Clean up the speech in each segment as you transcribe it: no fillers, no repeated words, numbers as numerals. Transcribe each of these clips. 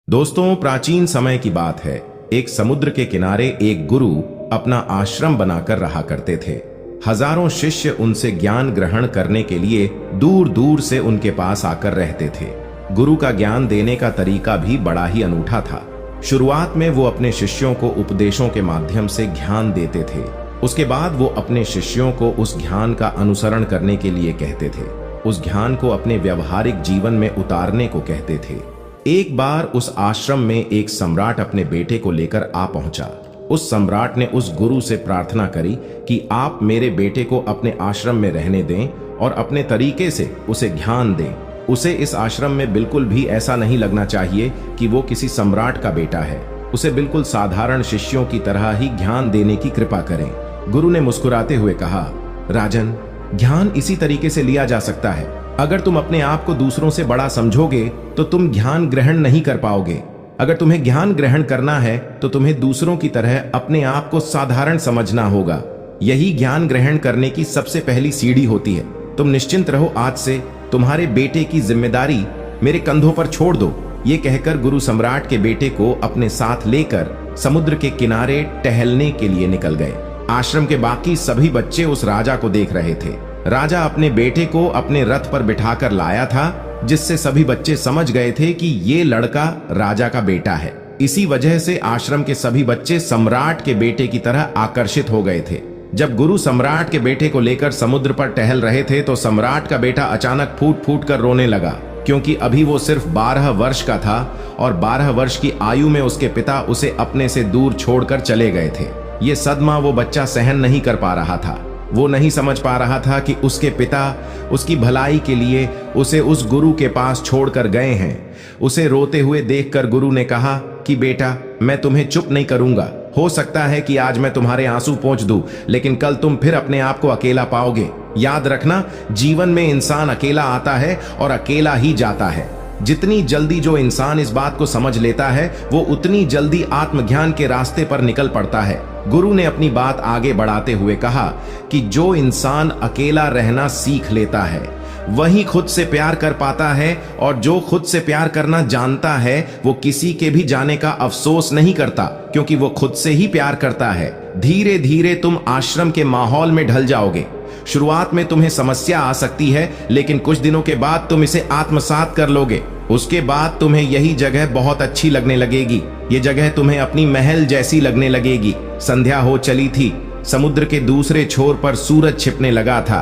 दोस्तों, प्राचीन समय की बात है। एक समुद्र के किनारे एक गुरु अपना आश्रम बनाकर रहा करते थे। हजारों शिष्य उनसे ज्ञान ग्रहण करने के लिए दूर दूर से उनके पास आकर रहते थे। गुरु का ज्ञान देने का तरीका भी बड़ा ही अनूठा था। शुरुआत में वो अपने शिष्यों को उपदेशों के माध्यम से ज्ञान देते थे। उसके बाद वो अपने शिष्यों को उस ज्ञान का अनुसरण करने के लिए कहते थे। उस ज्ञान को अपने व्यवहारिक जीवन में उतारने को कहते थे। एक बार उस आश्रम में एक सम्राट अपने बेटे को लेकर आ पहुंचा। उस सम्राट ने उस गुरु से प्रार्थना करी कि आप मेरे बेटे को अपने आश्रम में रहने दें और अपने तरीके से उसे ज्ञान दें। उसे इस आश्रम में बिल्कुल भी ऐसा नहीं लगना चाहिए कि वो किसी सम्राट का बेटा है। उसे बिल्कुल साधारण शिष्यों की तरह ही ज्ञान देने की कृपा करें। गुरु ने मुस्कुराते हुए कहा, राजन, ज्ञान इसी तरीके से लिया जा सकता है। अगर तुम अपने आप को दूसरों से बड़ा समझोगे तो तुम ज्ञान ग्रहण नहीं कर पाओगे। अगर तुम्हें ज्ञान ग्रहण करना है तो तुम्हें दूसरों की तरह अपने आप को साधारण समझना होगा। यही ज्ञान ग्रहण करने की सबसे पहली सीढ़ी होती है। तुम निश्चिंत रहो, आज से तुम्हारे बेटे की जिम्मेदारी मेरे कंधों पर छोड़ दो। ये कहकर गुरु सम्राट के बेटे को अपने साथ लेकर समुद्र के किनारे टहलने के लिए निकल गए। आश्रम के बाकी सभी बच्चे उस राजा को देख रहे थे। राजा अपने बेटे को अपने रथ पर बिठाकर लाया था, जिससे सभी बच्चे समझ गए थे कि ये लड़का राजा का बेटा है। इसी वजह से आश्रम के सभी बच्चे सम्राट के बेटे की तरह आकर्षित हो गए थे। जब गुरु सम्राट के बेटे को लेकर समुद्र पर टहल रहे थे तो सम्राट का बेटा अचानक फूट फूट कर रोने लगा, क्योंकि अभी वो सिर्फ 12 वर्ष का था और 12 वर्ष की आयु में उसके पिता उसे अपने से दूर छोड़कर चले गए थे। ये सदमा वो बच्चा सहन नहीं कर पा रहा था। वो नहीं समझ पा रहा था कि उसके पिता उसकी भलाई के लिए उसे उस गुरु के पास छोड़कर गए हैं। उसे रोते हुए देखकर गुरु ने कहा कि बेटा, मैं तुम्हें चुप नहीं करूंगा। हो सकता है कि आज मैं तुम्हारे आंसू पोंछ दूं, लेकिन कल तुम फिर अपने आप को अकेला पाओगे। याद रखना, जीवन में इंसान अकेला आता है और अकेला ही जाता है। जितनी जल्दी जो इंसान इस बात को समझ लेता है, वो उतनी जल्दी आत्मज्ञान के रास्ते पर निकल पड़ता है। गुरु ने अपनी बात आगे बढ़ाते हुए कहा कि जो इंसान अकेला रहना सीख लेता है वही खुद से प्यार कर पाता है, और जो खुद से प्यार करना जानता है वो किसी के भी जाने का अफसोस नहीं करता, क्योंकि वो खुद से ही प्यार करता है। धीरे धीरे तुम आश्रम के माहौल में ढल जाओगे। शुरुआत में तुम्हें समस्या आ सकती है, लेकिन कुछ दिनों के बाद तुम इसे आत्मसात कर लोगे। उसके बाद तुम्हें यही जगह बहुत अच्छी लगने लगेगी। ये जगह तुम्हें अपनी महल जैसी लगने लगेगी। संध्या हो चली थी। समुद्र के दूसरे छोर पर सूरज छिपने लगा था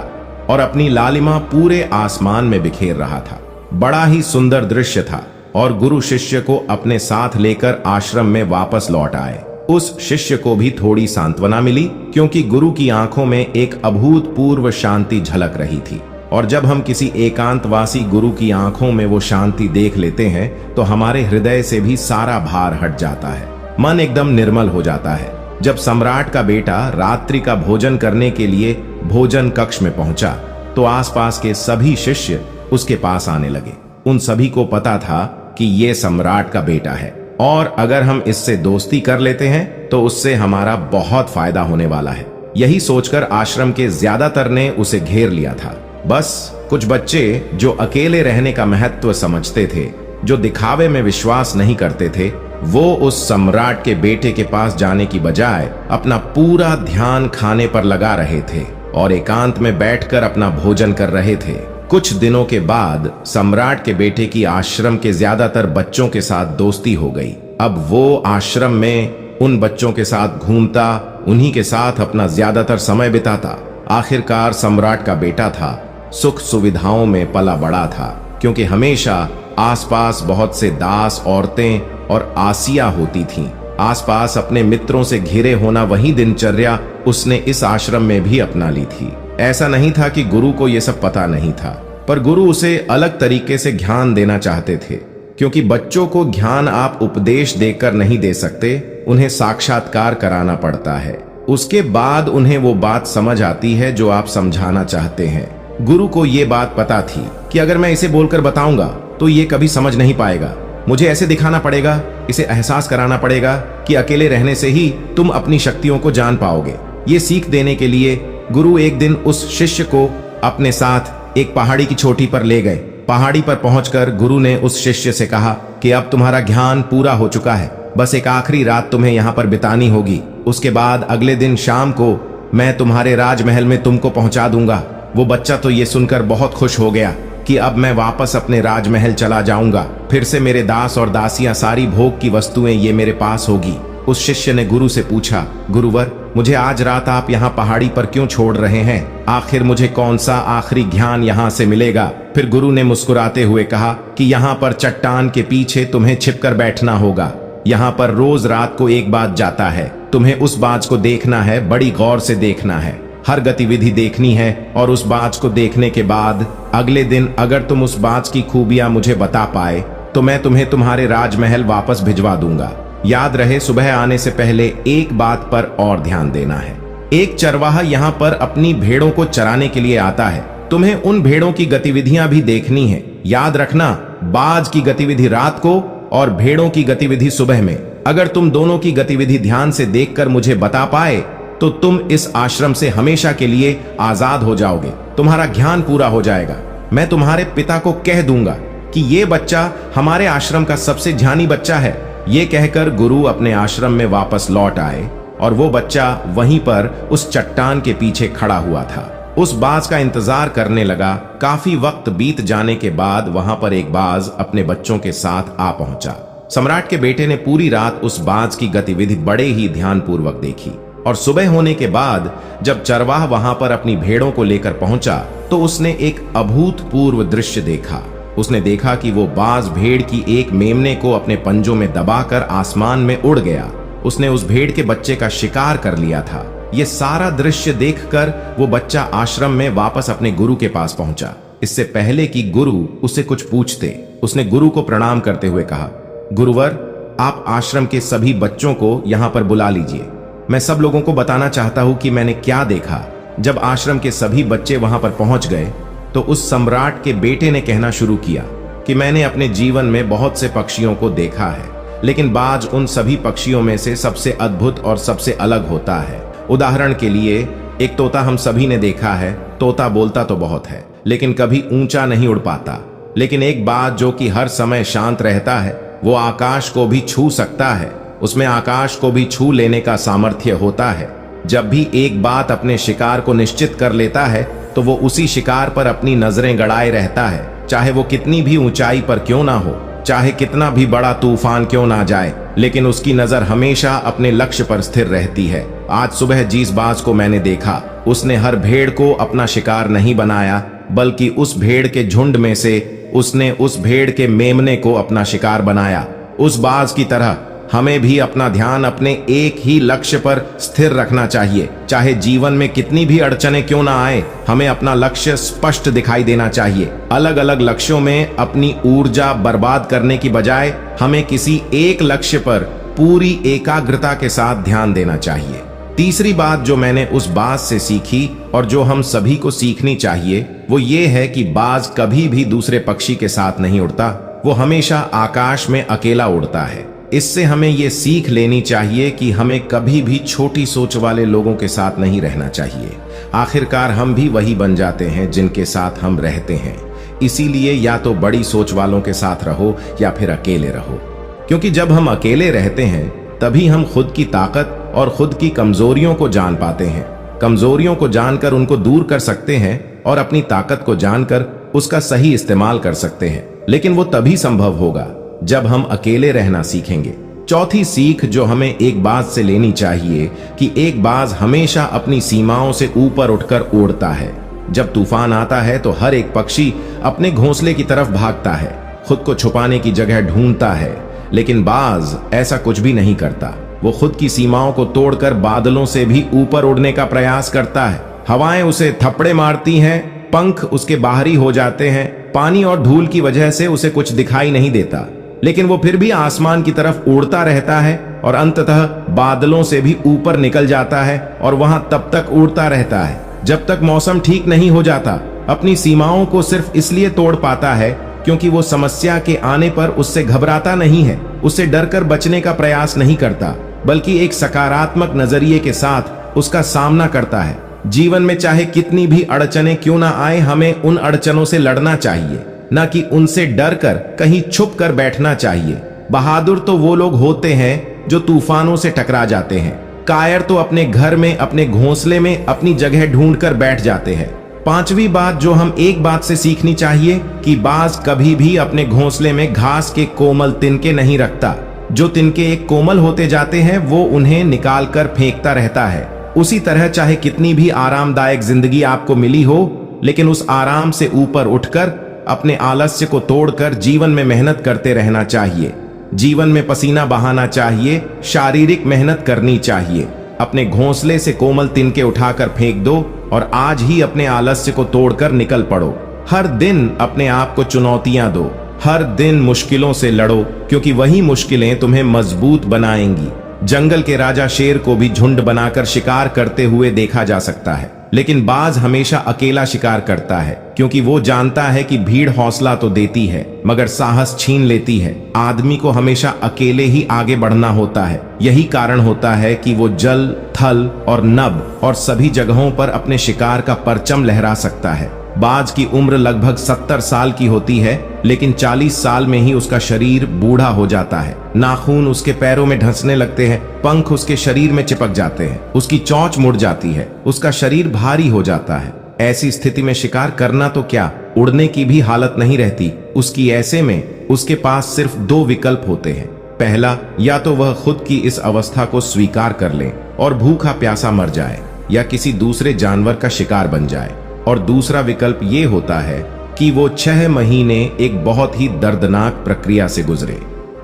और अपनी लालिमा पूरे आसमान में बिखेर रहा था। बड़ा ही सुंदर दृश्य था और गुरु शिष्य को अपने साथ लेकर आश्रम में वापस लौट आए। उस शिष्य को भी थोड़ी सांत्वना मिली, क्योंकि गुरु की आंखों में एक अभूतपूर्व शांति झलक रही थी। और जब हम किसी एकांतवासी गुरु की आंखों में वो शांति देख लेते हैं तो हमारे हृदय से भी सारा भार हट जाता है। मन एकदम निर्मल हो जाता है। जब सम्राट का बेटा रात्रि का भोजन करने के लिए भोजन कक्ष में पहुंचा तो आसपास के सभी शिष्य उसके पास आने लगे। उन सभी को पता था कि ये सम्राट का बेटा है और अगर हम इससे दोस्ती कर लेते हैं तो उससे हमारा बहुत फायदा होने वाला है। यही सोचकर आश्रम के ज्यादातर ने उसे घेर लिया था। बस कुछ बच्चे जो अकेले रहने का महत्व समझते थे, जो दिखावे में विश्वास नहीं करते थे, वो उस सम्राट के बेटे के पास जाने की बजाय अपना पूरा ध्यान खाने पर लगा रहे थे और एकांत में बैठकर अपना भोजन कर रहे थे। कुछ दिनों के बाद सम्राट के बेटे की आश्रम के ज्यादातर बच्चों के साथ दोस्ती हो गई। अब वो आश्रम में उन बच्चों के साथ घूमता, उन्हीं के साथ अपना ज्यादातर समय बिताता। आखिरकार सम्राट का बेटा था, सुख सुविधाओं में पला बड़ा था, क्योंकि हमेशा आसपास बहुत से दास औरतें और आसिया होती थीं। आसपास अपने मित्रों से घिरे होना वही दिनचर्या उसने इस आश्रम में भी अपना ली थी। ऐसा नहीं था कि गुरु को यह सब पता नहीं था, पर गुरु उसे अलग तरीके से ज्ञान देना चाहते थे, क्योंकि बच्चों को ज्ञान आप उपदेश देकर नहीं दे सकते, उन्हें साक्षात्कार कराना पड़ता है। उसके बाद उन्हें वो बात समझ आती है जो आप समझाना चाहते हैं। गुरु को ये बात पता थी कि अगर मैं इसे बोलकर बताऊंगा तो ये कभी समझ नहीं पाएगा। मुझे ऐसे दिखाना पड़ेगा, इसे एहसास कराना पड़ेगा कि अकेले रहने से ही तुम अपनी शक्तियों को जान पाओगे। ये सीख देने के लिए गुरु एक दिन उस शिष्य को अपने साथ एक पहाड़ी की चोटी पर ले गए पहाड़ी पर पहुंचकर गुरु ने उस शिष्य से कहा कि अब तुम्हारा ज्ञान पूरा हो चुका है, बस एक आखिरी रात तुम्हें यहाँ पर बितानी होगी। उसके बाद अगले दिन शाम को मैं तुम्हारे राजमहल में तुमको पहुंचा दूंगा। वो बच्चा तो ये सुनकर बहुत खुश हो गया कि अब मैं वापस अपने राजमहल चला जाऊंगा, फिर से मेरे दास और दासियां, सारी भोग की वस्तुएं ये मेरे पास होगी। उस शिष्य ने गुरु से पूछा, गुरुवर, मुझे आज रात आप यहाँ पहाड़ी पर क्यों छोड़ रहे हैं? आखिर मुझे कौन सा आखिरी ज्ञान यहाँ से मिलेगा? फिर गुरु ने मुस्कुराते हुए कहा कि यहाँ पर चट्टान के पीछे तुम्हें छिपकर बैठना होगा। यहाँ पर रोज रात को एक बाज जाता है, तुम्हें उस बाज को देखना है, बड़ी गौर से देखना है, हर गतिविधि देखनी है। और उस बाज को देखने के बाद अगले दिन अगर तुम उस बाज की खूबियां मुझे बता पाए तो मैं तुम्हें तुम्हारे राजमहल वापस भिजवा दूंगा। याद रहे, सुबह आने से पहले एक बात पर और ध्यान देना है। एक चरवाहा यहाँ पर अपनी भेड़ों को चराने के लिए आता है, तुम्हें उन भेड़ों की गतिविधियां भी देखनी है। याद रखना, बाज की गतिविधि रात को और भेड़ों की गतिविधि सुबह में। अगर तुम दोनों की गतिविधि ध्यान से देखकर मुझे बता पाए तो तुम इस आश्रम से हमेशा के लिए आजाद हो जाओगे, तुम्हारा ज्ञान पूरा हो जाएगा। मैं तुम्हारे पिता को कह दूंगा कि ये बच्चा हमारे आश्रम का सबसे ज्ञानी बच्चा है। ये कहकर गुरु अपने आश्रम में वापस लौट आए और वो बच्चा वहीं पर उस चट्टान के पीछे खड़ा हुआ था। उस बाज का इंतजार करने लगा। काफी वक्त बीत जाने के बाद वहां पर एक बाज अपने बच्चों के साथ आ पहुंचा। सम्राट के बेटे ने पूरी रात उस बाज की गतिविधि बड़े ही ध्यानपूर्वक देखी और सुबह होने के बाद जब चरवाह वहां पर अपनी भेड़ों को लेकर पहुंचा तो उसने एक अभूतपूर्व दृश्य देखा। उसने देखा कि वो बाज भेड़ की एक मेमने को अपने पंजों में दबाकर आसमान में उड़ गया। उसने उस भेड़ के बच्चे का शिकार कर लिया था। ये सारा दृश्य देखकर वो बच्चा आश्रम में वापस अपने गुरु के पास पहुंचा। इससे पहले कि गुरु उसे कुछ पूछते, उसने गुरु को प्रणाम करते हुए कहा, गुरुवर, आप आश्रम के सभी बच्चों को यहाँ पर बुला लीजिए। मैं सब लोगों को बताना चाहता हूँ कि मैंने क्या देखा। जब आश्रम के सभी बच्चे वहां पर पहुंच गए तो उस सम्राट के बेटे ने कहना शुरू किया कि मैंने अपने जीवन में बहुत से पक्षियों को देखा है, लेकिन बाज उन सभी पक्षियों में से सबसे अद्भुत और सबसे अलग होता है। उदाहरण के लिए, एक तोता हम सभी ने देखा है। तोता बोलता तो बहुत है लेकिन कभी ऊंचा नहीं उड़ पाता, लेकिन एक बाज जो कि हर समय शांत रहता है, वो आकाश को भी छू सकता है। उसमें आकाश को भी छू लेने का सामर्थ्य होता है। जब भी एक बात अपने शिकार को निश्चित कर लेता है तो वो उसी शिकार पर अपनी नजरें गड़ाए रहता है, चाहे वो कितनी भी ऊंचाई पर क्यों ना हो, चाहे कितना भी बड़ा तूफान क्यों ना जाए, लेकिन उसकी नजर हमेशा अपने लक्ष्य पर स्थिर रहती है। आज सुबह जिस बाज को मैंने देखा, उसने हर भेड़ को अपना शिकार नहीं बनाया, बल्कि उस भेड़ के झुंड में से उसने उस भेड़ के मेमने को अपना शिकार बनाया। उस बाज की तरह हमें भी अपना ध्यान अपने एक ही लक्ष्य पर स्थिर रखना चाहिए। चाहे जीवन में कितनी भी अड़चनें क्यों ना आए, हमें अपना लक्ष्य स्पष्ट दिखाई देना चाहिए। अलग अलग लक्ष्यों में अपनी ऊर्जा बर्बाद करने की बजाय हमें किसी एक लक्ष्य पर पूरी एकाग्रता के साथ ध्यान देना चाहिए। तीसरी बात जो मैंने उस बाज से सीखी और जो हम सभी को सीखनी चाहिए, वो ये है कि बाज कभी भी दूसरे पक्षी के साथ नहीं उड़ता, वो हमेशा आकाश में अकेला उड़ता है। इससे हमें ये सीख लेनी चाहिए कि हमें कभी भी छोटी सोच वाले लोगों के साथ नहीं रहना चाहिए। आखिरकार हम भी वही बन जाते हैं जिनके साथ हम रहते हैं। इसीलिए या तो बड़ी सोच वालों के साथ रहो या फिर अकेले रहो, क्योंकि जब हम अकेले रहते हैं तभी हम खुद की ताकत और खुद की कमजोरियों को जान पाते हैं। कमजोरियों को जानकर उनको दूर कर सकते हैं और अपनी ताकत को जानकर उसका सही इस्तेमाल कर सकते हैं। लेकिन वो तभी संभव होगा जब हम अकेले रहना सीखेंगे। चौथी सीख जो हमें एक बाज से लेनी चाहिए कि एक बाज हमेशा अपनी सीमाओं से ऊपर उठकर उड़ता है। जब तूफान आता है तो हर एक पक्षी अपने घोंसले की तरफ भागता है, खुद को छुपाने की जगह ढूंढता है, लेकिन बाज ऐसा कुछ भी नहीं करता। वो खुद की सीमाओं को तोड़कर बादलों से भी ऊपर उड़ने का प्रयास करता है। हवाएं उसे थप्पड़े मारती हैं, पंख उसके बाहरी हो जाते हैं, पानी और धूल की वजह से उसे कुछ दिखाई नहीं देता, लेकिन वो फिर भी आसमान की तरफ उड़ता रहता है और अंततः बादलों से भी ऊपर निकल जाता है और वहां तब तक उड़ता रहता है जब तक मौसम ठीक नहीं हो जाता। अपनी सीमाओं को सिर्फ इसलिए तोड़ पाता है क्योंकि वो समस्या के आने पर उससे घबराता नहीं है, उससे डरकर बचने का प्रयास नहीं करता, बल्कि एक सकारात्मक नजरिए के साथ उसका सामना करता है। जीवन में चाहे कितनी भी अड़चनें क्यों ना आए, हमें उन अड़चनों से लड़ना चाहिए। न कि उनसे डरकर कहीं छुप कर बैठना चाहिए। बहादुर तो वो लोग होते हैं जो तूफानों से टकरा जाते हैं। कायर तो अपने घर में, अपने घोंसले में अपनी जगह ढूंढ कर बैठ जाते हैं। पांचवी बात जो हम एक बात से सीखनी चाहिए कि बाज कभी भी अपने घोंसले में घास के कोमल तिनके नहीं रखता। जो तिनके एक कोमल होते जाते हैं वो उन्हें निकाल कर फेंकता रहता है। उसी तरह चाहे कितनी भी आरामदायक जिंदगी आपको मिली हो, लेकिन उस आराम से ऊपर उठकर अपने आलस्य को तोड़कर जीवन में मेहनत करते रहना चाहिए। जीवन में पसीना बहाना चाहिए, शारीरिक मेहनत करनी चाहिए। अपने घोंसले से कोमल तिनके उठाकर फेंक दो और आज ही अपने आलस्य को तोड़कर निकल पड़ो। हर दिन अपने आप को चुनौतियां दो, हर दिन मुश्किलों से लड़ो, क्योंकि वही मुश्किलें तुम्हें मजबूत बनाएंगी। जंगल के राजा शेर को भी झुंड बनाकर शिकार करते हुए देखा जा सकता है, लेकिन बाज हमेशा अकेला शिकार करता है, क्योंकि वो जानता है कि भीड़ हौसला तो देती है मगर साहस छीन लेती है। आदमी को हमेशा अकेले ही आगे बढ़ना होता है। यही कारण होता है कि वो जल, थल और नभ और सभी जगहों पर अपने शिकार का परचम लहरा सकता है। बाज की उम्र लगभग 70 साल की होती है, लेकिन 40 साल में ही उसका शरीर बूढ़ा हो जाता है। नाखून उसके पैरों में ढंसने लगते हैं, पंख उसके शरीर में चिपक जाते हैं, उसकी चोंच मुड़ जाती है, उसका शरीर भारी हो जाता है। ऐसी स्थिति में शिकार करना तो क्या, उड़ने की भी हालत नहीं रहती उसकी। ऐसे में उसके पास सिर्फ 2 विकल्प होते हैं। पहला, या तो वह खुद की इस अवस्था को स्वीकार कर ले और भूखा प्यासा मर जाए, या किसी दूसरे जानवर का शिकार बन जाए। और दूसरा विकल्प ये होता है कि वो 6 महीने एक बहुत ही दर्दनाक प्रक्रिया से गुजरे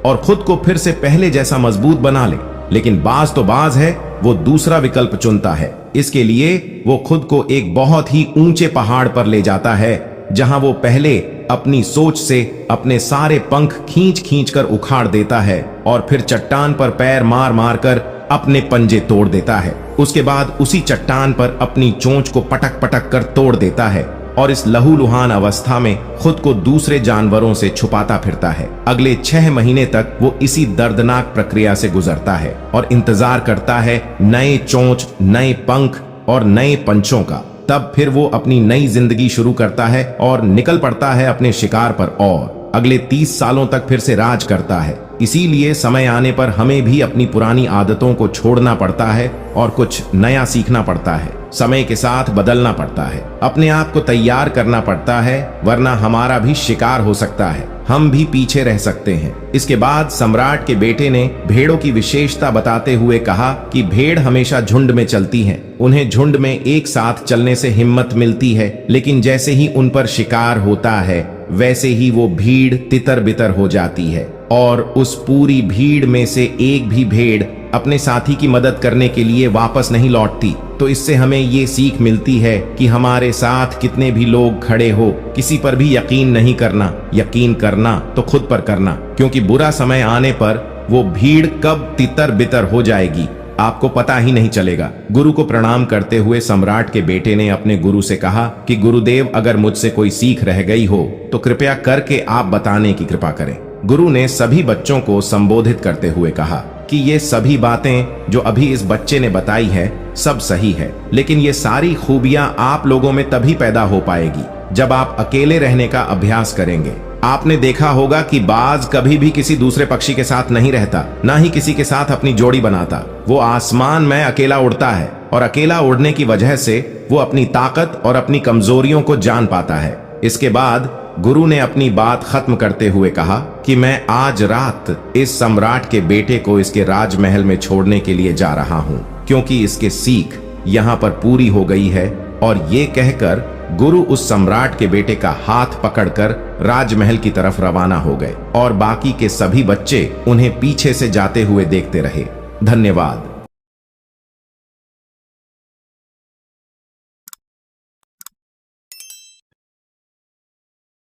और खुद को फिर से पहले जैसा मजबूत बना ले। लेकिन बाज तो बाज है, वो दूसरा विकल्प चुनता है। इसके लिए वो खुद को एक बहुत ही ऊंचे पहाड़ पर ले जाता है, जहां वो पहले अपनी सोच से अपने सारे पंख खींच खींच कर उखाड़ देता है और फिर चट्टान पर पैर मार मार कर अपने पंजे तोड़ देता है। उसके बाद उसी चट्टान पर अपनी चोंच को पटक पटक कर तोड़ देता है और इस लहूलुहान अवस्था में खुद को दूसरे जानवरों से छुपाता फिरता है। अगले 6 महीने तक वो इसी दर्दनाक प्रक्रिया से गुजरता है और इंतजार करता है नए चोंच, नए पंख और नए पंचों का। तब फिर वो अपनी नई जिंदगी शुरू करता है और निकल पड़ता है अपने शिकार पर और अगले 30 सालों तक फिर से राज करता है। इसीलिए समय आने पर हमें भी अपनी पुरानी आदतों को छोड़ना पड़ता है और कुछ नया सीखना पड़ता है। समय के साथ बदलना पड़ता है, अपने आप को तैयार करना पड़ता है, वरना हमारा भी शिकार हो सकता है, हम भी पीछे रह सकते हैं। इसके बाद सम्राट के बेटे ने भेड़ों की विशेषता बताते हुए कहा कि भेड़ हमेशा झुंड में चलती हैं। उन्हें झुंड में एक साथ चलने से हिम्मत मिलती है, लेकिन जैसे ही उन पर शिकार होता है वैसे ही वो भीड़ तितर बितर हो जाती है और उस पूरी भीड़ में से एक भी भेड़ अपने साथी की मदद करने के लिए वापस नहीं लौटती। तो इससे हमें ये सीख मिलती है कि हमारे साथ कितने भी लोग खड़े हो, किसी पर भी यकीन नहीं करना। यकीन करना तो खुद पर करना, क्योंकि बुरा समय आने पर वो भीड़ कब तितर बितर हो जाएगी आपको पता ही नहीं चलेगा। गुरु को प्रणाम करते हुए सम्राट के बेटे ने अपने गुरु से कहा कि गुरुदेव, अगर मुझसे कोई सीख रह गई हो तो कृपया करके आप बताने की कृपा करें। गुरु ने सभी बच्चों को संबोधित करते हुए कहा कि ये सभी बातें जो अभी इस बच्चे ने बताई है सब सही है, लेकिन ये सारी खूबियां आप लोगों में तभी पैदा हो पाएगी जब आप अकेले रहने का अभ्यास करेंगे। आपने देखा होगा कि बाज कभी भी किसी दूसरे पक्षी के साथ नहीं रहता, ना ही किसी के साथ अपनी जोड़ी बनाता। वो आसमान में अकेला उड़ता है और अकेला उड़ने की वजह से वो अपनी ताकत और अपनी कमजोरियों को जान पाता है। इसके बाद गुरु ने अपनी बात खत्म करते हुए कहा कि मैं आज रात इस सम्राट के बेटे को इसके राजमहल में छोड़ने के लिए जा रहा हूँ, क्योंकि इसके सीख यहाँ पर पूरी हो गई है। और ये कहकर गुरु उस सम्राट के बेटे का हाथ पकड़कर राजमहल की तरफ रवाना हो गए और बाकी के सभी बच्चे उन्हें पीछे से जाते हुए देखते रहे। धन्यवाद।